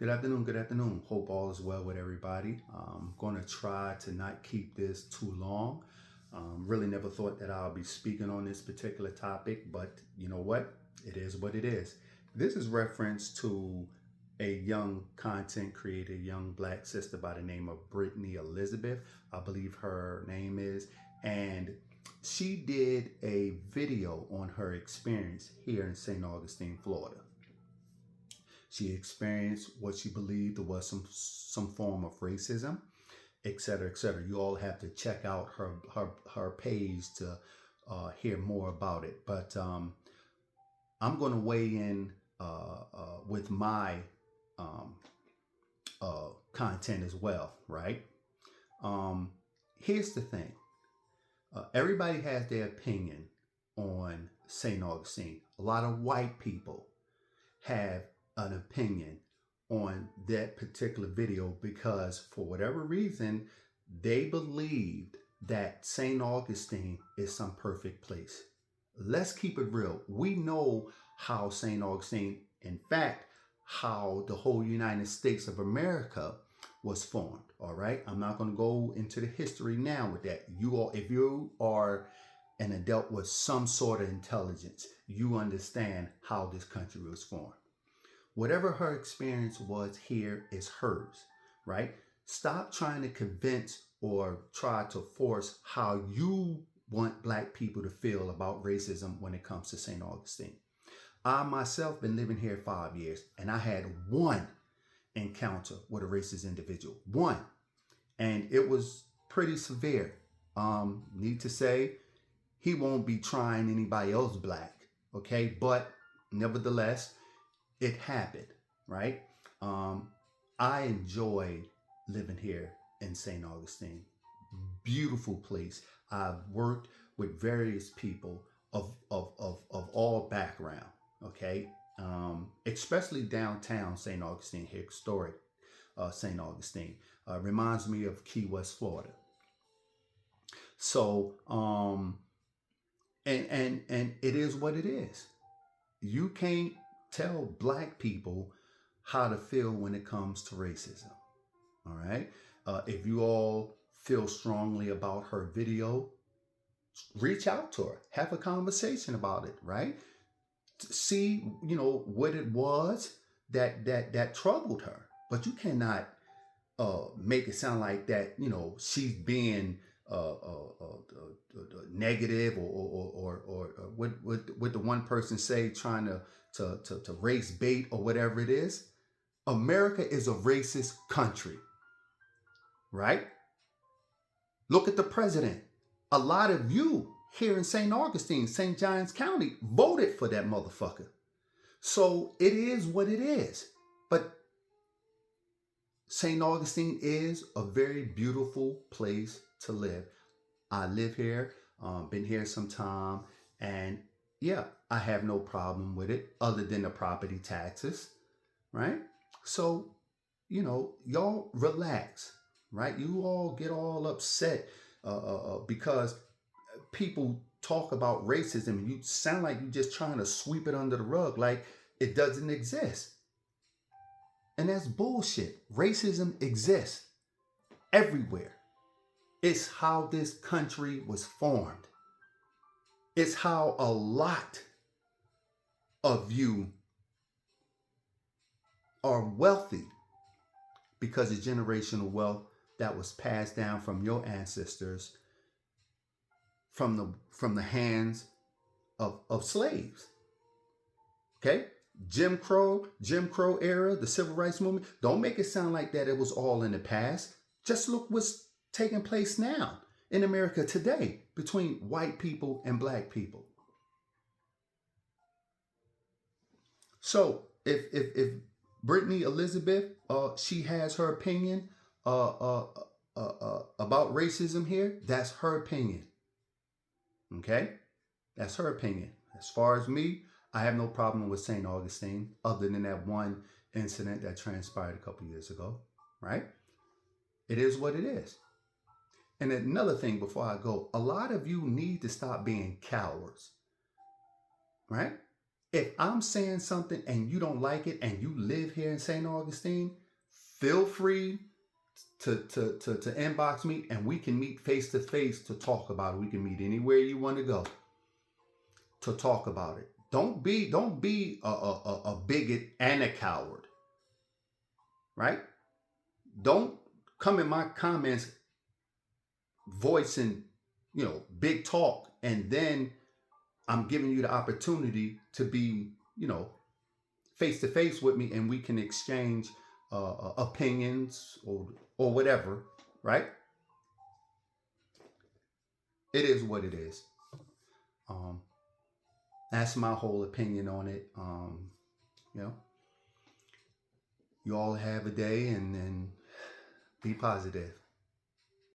Good afternoon. Good afternoon. Hope all is well with everybody. I'm going to try to not keep this too long. Really never thought that I'll be speaking on this particular topic, but you know what? It is what it is. This is reference to a young content creator, young black sister by the name of Brittany Elizabeth, I believe her name is. And she did a video on her experience here in St. Augustine, Florida. She experienced what she believed was some form of racism, et cetera, et cetera. You all have to check out her page to hear more about it. But I'm going to weigh in with my um, content as well, right? Here's the thing. Everybody has their opinion on St. Augustine. A lot of white people have an opinion on that particular video because for whatever reason, they believed that St. Augustine is some perfect place. Let's keep it real. We know how St. Augustine, in fact, how the whole United States of America was formed. All right. I'm not going to go into the history now with that. You all, if you are an adult with some sort of intelligence, you understand how this country was formed. Whatever her experience was here is hers, right? Stop trying to convince or try to force how you want black people to feel about racism when it comes to St. Augustine. I myself been living here 5 years and I had one encounter with a racist individual. One. And it was pretty severe. Need to say, he won't be trying anybody else black, okay? But nevertheless, it happened, right? I enjoyed living here in St. Augustine. Beautiful place. I've worked with various people of all background, okay? Especially downtown St. Augustine, historic St. Augustine. Reminds me of Key West, Florida. So, and it is what it is. You can't tell black people how to feel when it comes to racism. All right. If you all feel strongly about her video, reach out to her, have a conversation about it, right? See, what it was that troubled her. But you cannot make it sound like that, she's being negative or what the one person say, trying to race bait or whatever it is. America is a racist country, right? Look at the president. A lot of you here in St. Augustine, St. Johns County, voted for that motherfucker. So it is what it is. But St. Augustine is a very beautiful place to live. I live here, been here some time, and yeah, I have no problem with it other than the property taxes, right? So, y'all relax, right? You all get all upset because people talk about racism and you sound like you're just trying to sweep it under the rug like it doesn't exist. And that's bullshit. Racism exists everywhere. It's how this country was formed. It's how a lot of you are wealthy because of generational wealth that was passed down from your ancestors from the hands of slaves. Okay? Jim Crow era, the civil rights movement. Don't make it sound like that it was all in the past. Just look what's taking place now in America today between white people and black people. So if Brittany Elizabeth, she has her opinion about racism here, that's her opinion. Okay? That's her opinion. As far as me, I have no problem with St. Augustine other than that one incident that transpired a couple years ago, right? It is what it is. And another thing before I go, a lot of you need to stop being cowards, right? If I'm saying something and you don't like it and you live here in St. Augustine, feel free to inbox me and we can meet face to face to talk about it. We can meet anywhere you want to go to talk about it. Don't be a bigot and a coward, right? Don't come in my comments voicing, big talk, and then I'm giving you the opportunity to be, face to face with me, and we can exchange opinions or whatever, right? It is what it is. Um, that's my whole opinion on it. You know, you all have a day and be positive.